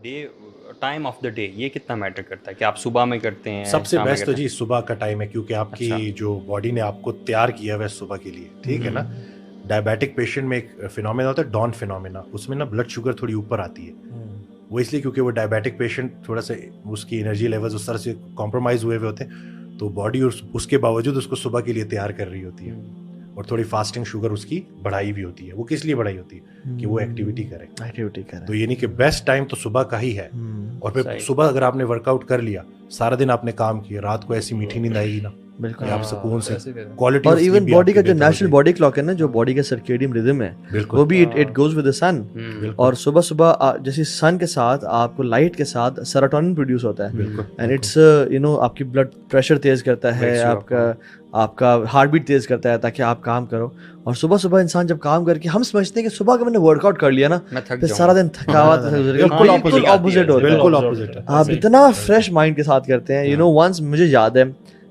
Day time of the day یہ کتنا metre کرتا ہے کہ آپ صبح میں کرتے ہیں؟ سب سے بیسٹ تو جی صبح کا ٹائم ہے، کیونکہ آپ کی جو باڈی نے آپ کو تیار کیا ہوا ہے صبح کے لیے، ٹھیک ہے نا. ڈائبیٹک پیشنٹ میں ایک فینومینا ہوتا ہے ڈان فینومینا، اس میں نا بلڈ شوگر تھوڑی اوپر آتی ہے. وہ اس لیے کیونکہ وہ ڈائبیٹک پیشنٹ تھوڑا سا اس کی انرجی لیولز اس طرح سے کمپرومائز ہوئے ہوتے ہیں، تو باڈی اس کے باوجود اس کو صبح کے لیے تیار کر رہی ہوتی ہے، اور تھوڑی فاسٹنگ شوگر اس کی بڑھائی بھی ہوتی ہے. وہ کس لیے بڑھائی ہوتی ہے؟ کہ وہ ایکٹیویٹی کرے. تو یہ نہیں کہ بیسٹ ٹائم تو صبح کا ہی ہے. اور پھر صبح اگر آپ نے ورک آؤٹ کر لیا، سارا دن آپ نے کام کیا، رات کو ایسی میٹھی نیند آئے گی نا، بالکل آپ سکون سے کوالٹی. اور ایون باڈی کا جو نیچرل باڈی کلاک ہے نا، جو باڈی کا سرکیڈیم ردم ہے، وہ بھی اٹ گوز ود دا سن. اور صبح صبح جیسے سن کے ساتھ آپ کو لائٹ کے ساتھ سیروٹونن پروڈیوس ہوتا ہے، اینڈ اٹس آپ کی بلڈ پریشر تیز کرتا ہے، آپ کا ہارٹ بیٹ تیز کرتا ہے تاکہ آپ کام کرو. اور صبح صبح انسان جب کام کر کے، ہم سمجھتے ہیں کہ صبح کا میں نے ورک آؤٹ کر لیا نا پھر سارا دن تھکاوٹ گزرے گا، بالکل اپوزٹ ہوتا ہے. بالکل اپوزٹ ہے. آپ اتنا فریش مائنڈ کے ساتھ کرتے ہیں. ونس مجھے یاد ہے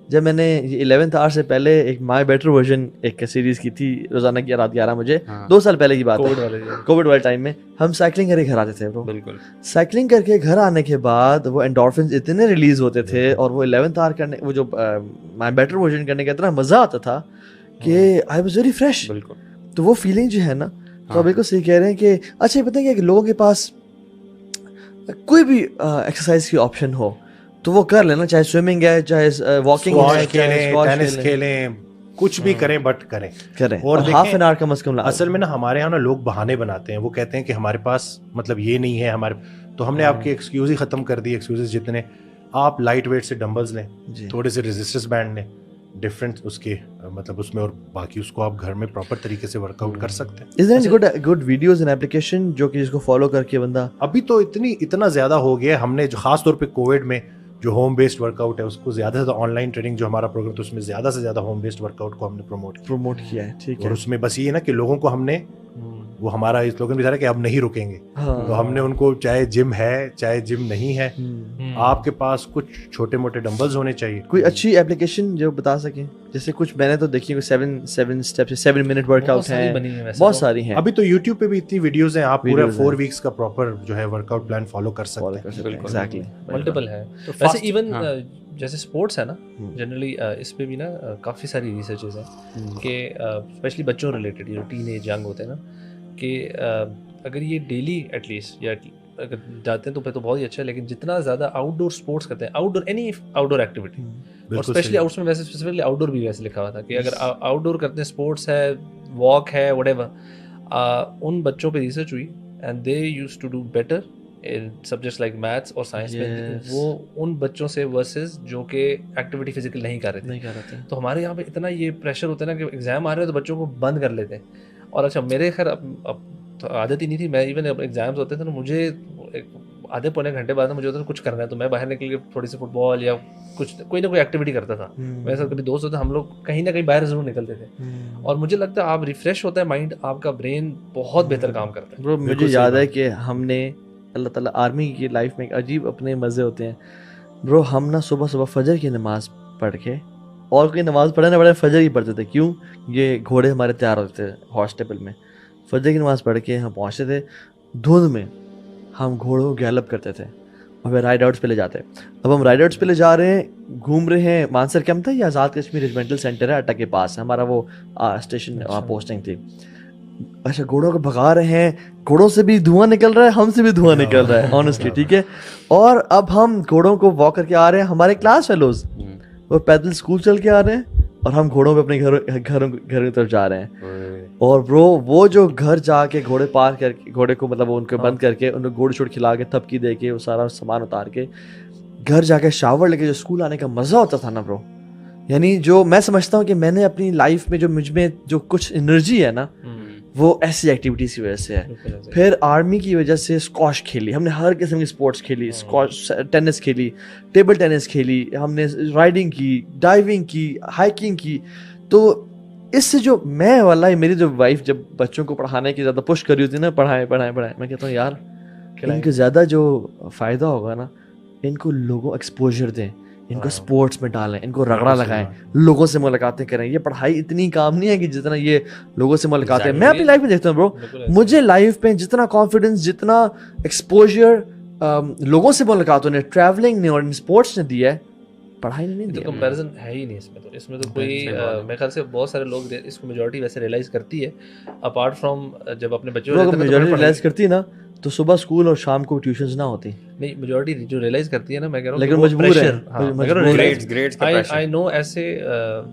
جب میں نے 11th آور سے پہلے ایک مائی بیٹر ورژن ایک سیریز کی تھی روزانہ کی رات 11 بجے، 2 سال پہلے کی بات ہے، کووڈ والے ٹائم میں ہم سائیکلنگ کر کے گھر آتے تھے. بالکل سائیکلنگ کر کے گھر آنے کے بعد وہ انڈورفنز اتنے ریلیز ہوتے تھے، اور وہ 11th آور کرنے، وہ جو مائی بیٹر ورژن کرنے کا اتنا مزہ آتا تھا کہ آئی واز ویری فریش. بالکل. تو وہ فیلنگ جو ہے نا، تو بالکل صحیح کہہ رہے ہیں کہ اچھا یہ پتہ ہے کہ لوگوں کے پاس کوئی بھی ایکسرسائز کی آپشن ہو تو وہ کر لینا، چاہے سوئمنگ ہے، چاہے واکنگ ہے، ٹینس کھیلیں، کچھ بھی کریں، بٹ کریں. اور ہاف این آور کم از کم. اصل میں نا ہمارے یہاں نا لوگ بہانے بناتے ہیں، وہ کہتے ہیں کہ ہمارے پاس مطلب یہ نہیں ہے ہمارے، تو ہم نے آپ کی ایکسکیوز ہی ختم کر دی. ایکسکیوزز جتنے آپ لائٹ ویٹ سے ڈمبلز لیں، تھوڑے سے ریزسٹنس بینڈ لیں، ڈفرینٹ اس کے مطلب اس میں، اور باقی اس کو آپ گھر میں پراپر طریقے سے ورک آؤٹ کر سکتے ہیں. Isn't it good videos and application جو کہ جس کو فالو کر کے بندہ ابھی تو اتنا زیادہ ہو گیا. ہم نے جو خاص طور پہ کووڈ میں جو ہوم بیسڈ ورک آؤٹ ہے اس کو زیادہ سے زیادہ، آن لائن ٹریننگ جو ہمارا پروگرام تھا اس میں زیادہ سے زیادہ ہوم بیسڈ ورک آؤٹ کو ہم نے پروموٹ کیا ہے. ٹھیک ہے. اور اس میں بس یہ ہے نا کہ لوگوں کو ہم نے، وہ ہمارا سلوگن بھی تھا کہ اب نہیں رکیں گے، تو ہم نے ان کو، چاہے جم ہے چاہے جم نہیں ہے، آپ کے پاس کچھ چھوٹے موٹے ڈمبلز ہونے چاہیے. کوئی اچھی ایپلیکیشن جو بتا سکیں، جیسے کچھ میں نے تو دیکھی 7 اسٹیپس 7 منٹ ورک آؤٹ ہیں، بہت ساری ہیں. ابھی تو یوٹیوب پہ بھی اتنی ویڈیوز ہیں، آپ پورا 4 ویکس کا پراپر جو ہے ورک آؤٹ پلان فالو کر سکتے ہیں. ایگزیکٹلی ملٹیپل ہے. ویسے ایون جیسے اسپورٹس ہے نا، جنرلی اس پہ بھی نا کافی ساری ریسرچز ہیں کہ اسپیشلی بچوں ریلیٹڈ، جو ٹین ایج ینگ ہوتے ہیں نا، کہ اگر یہ ڈیلی ایٹ لیسٹ، یا اگر جاتے ہیں تو پھر تو بہت ہی اچھا ہے، لیکن جتنا زیادہ آؤٹ ڈور اسپورٹس کرتے ہیں، آؤٹ ڈور اینی آؤٹ ڈور ایکٹیویٹی، اور اسپیشلی آؤٹس میں، ویسے اسپیسیفکلی آؤٹ ڈور بھی ویسے لکھا ہوا تھا کہ اگر آؤٹ ڈور کرتے ہیں، اسپورٹس ہے، واک ہے، وٹ ایور، ان بچوں پہ ریسرچ ہوئی and they used to do better in subjects like maths اور سائنس میں، وہ ان بچوں سے ورسز جو کہ ایکٹیویٹی فزیکل نہیں کر رہے تھے. تو ہمارے یہاں پہ اتنا یہ پریشر ہوتا ہے نا کہ ایگزام آ رہے ہیں تو بچوں کو بند کر لیتے ہیں. اور اچھا میرے خیر اب عادت ہی نہیں تھی، میں ایون ایگزامس ہوتے تھے نا، مجھے آدھے پونے گھنٹے بعد مجھے ہوتا تھا کچھ کرنا ہے تو میں باہر نکل کے تھوڑی سی فٹ بال یا کچھ کوئی نہ کوئی ایکٹیویٹی کرتا تھا. میرے ساتھ کبھی دوست ہوتے ہم لوگ کہیں نہ کہیں باہر ضرور نکلتے تھے، اور مجھے لگتا ہے آپ ریفریش ہوتا ہے مائنڈ، آپ کا برین بہت بہتر کام کرتا ہے. برو مجھے یاد ہے کہ ہم نے، اللہ تعالیٰ آرمی کی لائف میں ایک عجیب اپنے مزے ہوتے ہیں برو. ہم نا صبح فجر کی نماز پڑھ کے، اور کوئی نماز پڑھے نہ پڑھے، فجر ہی پڑھتے تھے. کیوں؟ یہ گھوڑے ہمارے تیار ہوتے تھے ہاسٹیبل میں، فجر کی نماز پڑھ کے ہم پہنچتے تھے، دھند میں ہم گھوڑوں کو گیلپ کرتے تھے اور پھر رائڈ آؤٹس پہ لے جاتے. اب ہم رائڈ آؤٹس پہ لے جا رہے ہیں، گھوم رہے ہیں. مانسر کیمپ تھا، یہ آزاد کشمیر ریجمنٹل سینٹر ہے اٹا کے پاس، ہمارا وہ اسٹیشن، وہاں پوسٹنگ تھی. اچھا گھوڑوں کو بھگا رہے ہیں، گھوڑوں سے بھی دھواں نکل رہا ہے، ہم سے بھی دھواں نکل رہا ہے آنیسٹلی، ٹھیک ہے. اور اب ہم گھوڑوں کو واک کر کے آ رہے ہیں، ہمارے کلاس فیلوز وہ پیدل اسکول چل کے آ رہے ہیں، اور ہم گھوڑوں پہ اپنے گھروں کی طرف جا رہے ہیں. اور برو وہ جو گھر جا کے گھوڑے پار کر کے، گھوڑے کو مطلب ان کو بند کر کے، ان کو گوڑ چھوڑ کھلا کے، تھپکی دے کے، وہ سارا سامان اتار کے گھر جا کے شاور لے کے جو اسکول آنے کا مزہ ہوتا تھا نا برو، یعنی جو میں سمجھتا ہوں کہ میں نے اپنی لائف میں جو مجھ میں جو کچھ انرجی ہے نا، وہ ایسی ایکٹیویٹیز کی وجہ سے ہے. پھر آرمی کی وجہ سے اسکواش کھیلی ہم نے، ہر قسم کی اسپورٹس کھیلی، اسکواش، ٹینس کھیلی، ٹیبل ٹینس کھیلی ہم نے، رائڈنگ کی، ڈائیونگ کی، ہائکنگ کی. تو اس سے جو میں واللہ میری جو وائف جب بچوں کو پڑھانے کی زیادہ پش کری ہوتی ہے نا، پڑھائیں، میں کہتا ہوں یار ان کو زیادہ جو فائدہ ہوگا نا، ان کو لوگوں ایکسپوجر دیں، ان کو سپورٹس میں ڈالیں، ان کو رگڑا لگائیں، لوگوں سے ملاقاتیں کریں. یہ پڑھائی اتنی کام نہیں ہے کہ جتنا یہ لوگوں سے ملاقاتیں. میں اپنی لائف میں دیکھتا ہوں برو، مجھے لائف میں جتنا کانفیڈنس، جتنا ایکسپوجر لوگوں سے ملاقاتوں نے, ٹریولنگ نے اور اسپورٹس نے دیا ہے, پڑھائی نے نہیں تو دیا. کمپیریزن ہے ہی نہیں اس میں تو کوئی میرے خیال سے بہت سارے لوگ اس کو میجورٹی ویسے ریئلائز کرتی ہے, اپارٹ فرام جب اپنے بچوں اگر میجورٹی ریئلائز کرتی ہے نا تو صبح اسکول اور شام کو ٹیوشنز نہ ہوتی. نہیں, میجورٹی جو ریئلائز کرتی ہے نا, میں کہہ رہا ہوں لیکن مجبور ہے. آئی نو ایسے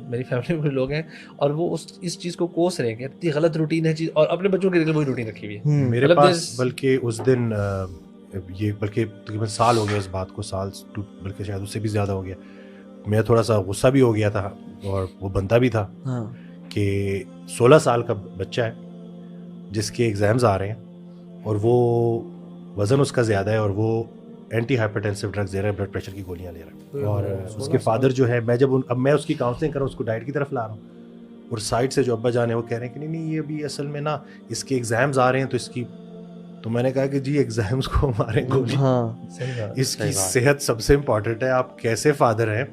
میری فیملی میں لوگ ہیں اور وہ اس چیز کو کوس رہے ہیں کہ اتنی غلط روٹین ہے چیز, اور اپنے بچوں کے لیے وہی روٹین رکھی ہوئی ہے. میرے پاس بلکہ اس دن یہ بلکہ تقریباً سال ہو گیا اس بات کو, سال بلکہ شاید اس سے بھی زیادہ ہو گیا. میں تھوڑا سا غصہ بھی ہو گیا تھا اور وہ بنتا بھی تھا کہ 16 سال کا بچہ ہے جس کے ایگزامز آ رہے ہیں اور وہ وزن اس کا زیادہ ہے اور وہ اینٹی ہائپرٹینسو ڈرگز دے رہا ہے, بلڈ پریشر کی گولیاں لے رہا ہے, اور اس کے فادر جو ہے, میں جب اب میں اس کی کاؤنسلنگ کر رہا ہوں, اس کو ڈائٹ کی طرف لا رہا ہوں, اور سائڈ سے جو ابا جان ہیں وہ کہہ رہے ہیں کہ نہیں یہ ابھی اصل میں نا اس کے ایگزامز آ رہے ہیں تو میں نے کہا کہ جی ایگزامز کو ہمارے گولی, اس کی صحت سب سے امپورٹنٹ ہے. آپ کیسے فادر ہیں,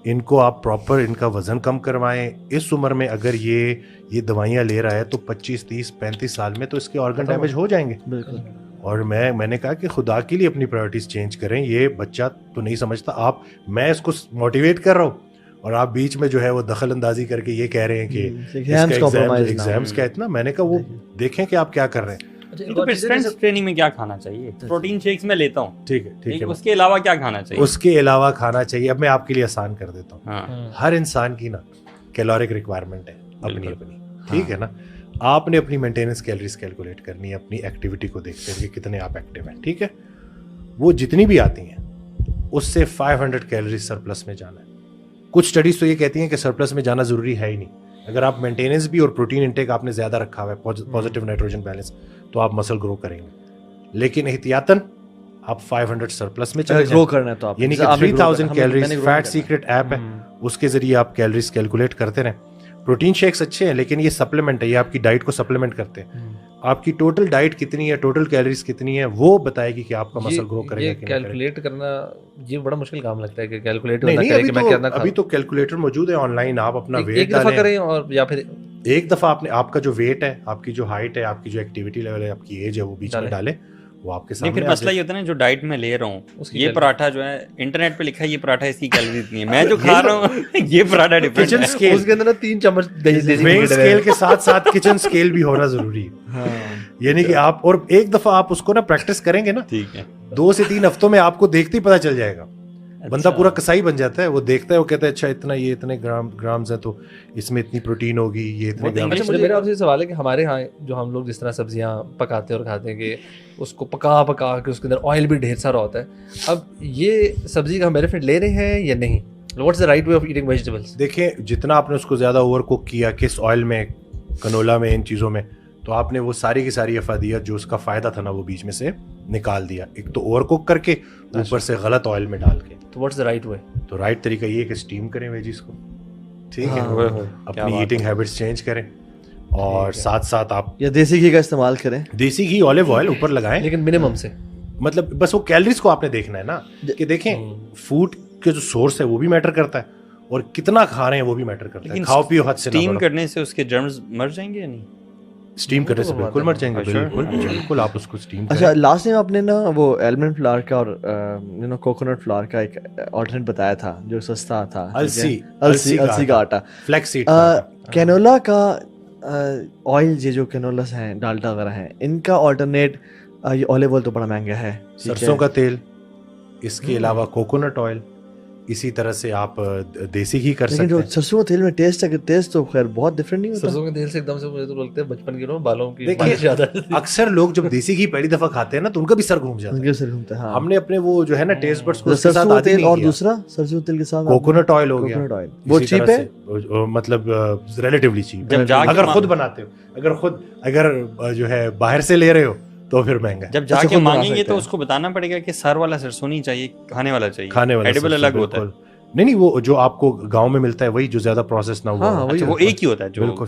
ان کو آپ پراپر ان کا وزن کم کروائیں. اس عمر میں اگر یہ دوائیاں لے رہا ہے تو 25 30 35 سال میں تو اس کے آرگن ڈیمیج ہو جائیں گے. بالکل. اور میں نے کہا کہ خدا کے لیے اپنی پرائرٹیز چینج کریں. یہ بچہ تو نہیں سمجھتا, میں اس کو موٹیویٹ کر رہا ہوں اور آپ بیچ میں جو ہے وہ دخل اندازی کر کے یہ کہہ رہے ہیں کہ ایگزامز کا اتنا. میں نے کہا وہ دیکھیں کہ آپ کیا کر رہے ہیں. تو پھر اسٹرینتھ ٹریننگ میں کیا کھانا چاہیے؟ پروٹین شیکس میں لیتا ہوں, ٹھیک ہے, اس کے علاوہ کیا کھانا چاہیے؟ اس کے علاوہ کھانا چاہیے, اب میں آپ کے لیے آسان کر دیتا ہوں. ہر انسان کی نا کیلورک ریکوائرمنٹ ہے اپنی, ٹھیک ہے نا. آپ نے اپنی مینٹیننس کیلریز کیلکولیٹ کرنی ہے اپنی ایکٹیویٹی کو دیکھتے ہیں کہ کتنے آپ ایکٹیو ہیں, ٹھیک ہے. وہ جتنی بھی آتی ہیں اس سے 500 کیلریز سرپلس میں جانا ہے. کچھ اسٹڈیز تو یہ کہتی ہیں کہ سرپلس میں جانا ضروری ہے ہی نہیں. اگر آپ مینٹیننس بھی اور پروٹین انٹیک آپ نے زیادہ رکھا ہوا ہے, پازیٹیو نائٹروجن بیلنس, تو آپ مسل گرو کریں گے. لیکن احتیاطاً آپ 500 سرپلس میں چلے گرو کرنا ہے تو آپ یعنی کہ 3000 کیلریز. فیٹ سیکرٹ ایپ ہے, اس کے ذریعے آپ کیلریز کیلکولیٹ کرتے رہیں. پروٹین شیکس اچھے ہیں لیکن یہ سپلیمنٹ ہے, یہ آپ کی ڈائٹ کو سپلیمنٹ کرتے ہیں. آپ کی ٹوٹل ڈائٹ کتنی ہے, ٹوٹل کیلریز کتنی ہے, وہ بتائے گی کہ آپ کا مسل گرو کرے گا کہ نہیں. کیلکولیٹ کرنا یہ بڑا مشکل کام لگتا ہے کہ کیلکولیٹ ابھی تو کیلکولیٹر موجود ہے آن لائن. آپ اپنا ویٹ ایک دفعہ کریں اور یا پھر ایک دفعہ آپ کا جو ویٹ ہے, آپ کی جو ہائٹ ہے, آپ کی جو ایکٹیویٹی لیول ہے, آپ کی ایج ہے, وہ بیچ میں ڈالیں, وہ آپ کے سامنے. پھر مسئلہ یہ ہوتا ہے نا, جو ڈائٹ میں لے رہا ہوں, یہ پراٹھا جو ہے انٹرنیٹ پہ لکھا ہے یہ پراٹھا اس کی کیلوری اتنی ہے, میں جو کھا رہا ہوں یہ پراٹھا ڈفرنٹ ہے. اس کے اندر 3 چمچ ویٹ اسکیل کے ساتھ ساتھ کچن اسکیل بھی ہونا ضروری ہے. یعنی کہ آپ اور ایک دفعہ آپ اس کو نا پریکٹس کریں گے نا, ٹھیک ہے, 2 سے 3 ہفتوں میں آپ کو دیکھتے ہی پتہ چل جائے گا. بندہ پورا کسائی بن جاتا ہے, وہ دیکھتا ہے, وہ کہتا ہے اچھا اتنا یہ اتنے گرامز ہیں تو اس میں اتنی پروٹین ہوگی, یہ اتنے گرام. میرا آپ سے سوال ہے کہ ہمارے ہاں جو ہم لوگ جس طرح سبزیاں پکاتے اور کھاتے ہیں کہ اس کو پکا کے اس کے اندر آئل بھی ڈھیر سارا ہوتا ہے, اب یہ سبزی کا ہم بینیفٹ لے رہے ہیں یا نہیں؟ What's the right way of eating vegetables? دیکھیں جتنا آپ نے اس کو زیادہ اوور کوک کیا, کس آئل میں, کنولا میں, ان چیزوں میں, تو آپ نے وہ ساری کی ساری افادیت جو اس کا فائدہ تھا نا وہ بیچ میں سے نکال دیا. ایک تو اوور کوک کر کے, اوپر سے غلط آئل میں ڈال کے. تو واٹس دا رائٹ وے؟ تو رائٹ طریقہ یہ ہے کہ اسٹیم کریں ویجیز کو, ٹھیک ہے, اپنی ایٹنگ ہیبٹس چینج کریں, اور ساتھ ساتھ آپ یا دیسی گھی کا استعمال کریں. دیسی گھی, اولیو آئل اوپر لگائیں, لیکن منیمم سے. مطلب بس وہ کیلریز کو آپ نے دیکھنا ہے نا, کہ دیکھیں فوڈ کے جو سورس ہے وہ بھی میٹر کرتا ہے, اور کتنا کھا رہے ہیں وہ بھی میٹر کرتا ہے. کھاؤ پیو حد سے. اسٹیم کرنے سے اس کے جرمز مر جائیں گے یا نہیں؟ اسٹیم کرنے سے بالکل مر جائیں گے, بالکل آپ اس کو اسٹیم کریں. اچھا, لاسٹ ٹائم آپ نے نا وہ ایلمنٹ فلاور کا اور کوکونٹ فلاور کا ایک آلٹرنیٹ بتایا تھا جو سستا تھا, السی کا آٹا, فلیکس سیڈ. کینولا کا آئل, یہ جو کینولاس ہیں, ڈالڈا وغیرہ ہیں, ان کا آلٹرنیٹ یہ اولیو آئل تو بڑا مہنگا ہے. سرسوں کا تیل, اس کے علاوہ کوکونٹ آئل, اسی طرح سے آپ دیسی گھی کر سکتے ہیں. لیکن جو سرسوں کے تیل میں ٹیسٹ تو خیر بہت ڈفرینٹ نہیں ہوتا. سرسوں کے تیل سے ایک دم سے مجھے تو لگتا ہے بچپن کے بالوں کی زیادہ. اکثر لوگ جب دیسی گھی پہلی دفعہ کھاتے ہیں نا تو ان کا بھی سر گھوم جاتا ہے. ہم نے اپنے وہ جو ہے نا ٹیسٹ بڈس کو سرسوں کا تیل اور دوسرا سرسوں تیل کے ساتھ کوکونٹ آئل ہو گیا, وہ چیپ ہے, مطلب ریلیٹیولی چیپ. اگر خود بناتے ہو, اگر جو ہے باہر سے لے رہے ہو تو پھر مہنگا. جب جا کے مانگیں گے تو اس کو بتانا پڑے گا کہ سر والا سرسوں نہیں چاہیے, کھانے والا چاہیے. کھانے والا ایڈیبل الگ ہوتا ہے. نہیں, وہ جو آپ کو گاؤں میں ملتا ہے وہی جو زیادہ پروسیس نہ ہوا, وہ ایک ہی ہوتا ہے جو. بالکل.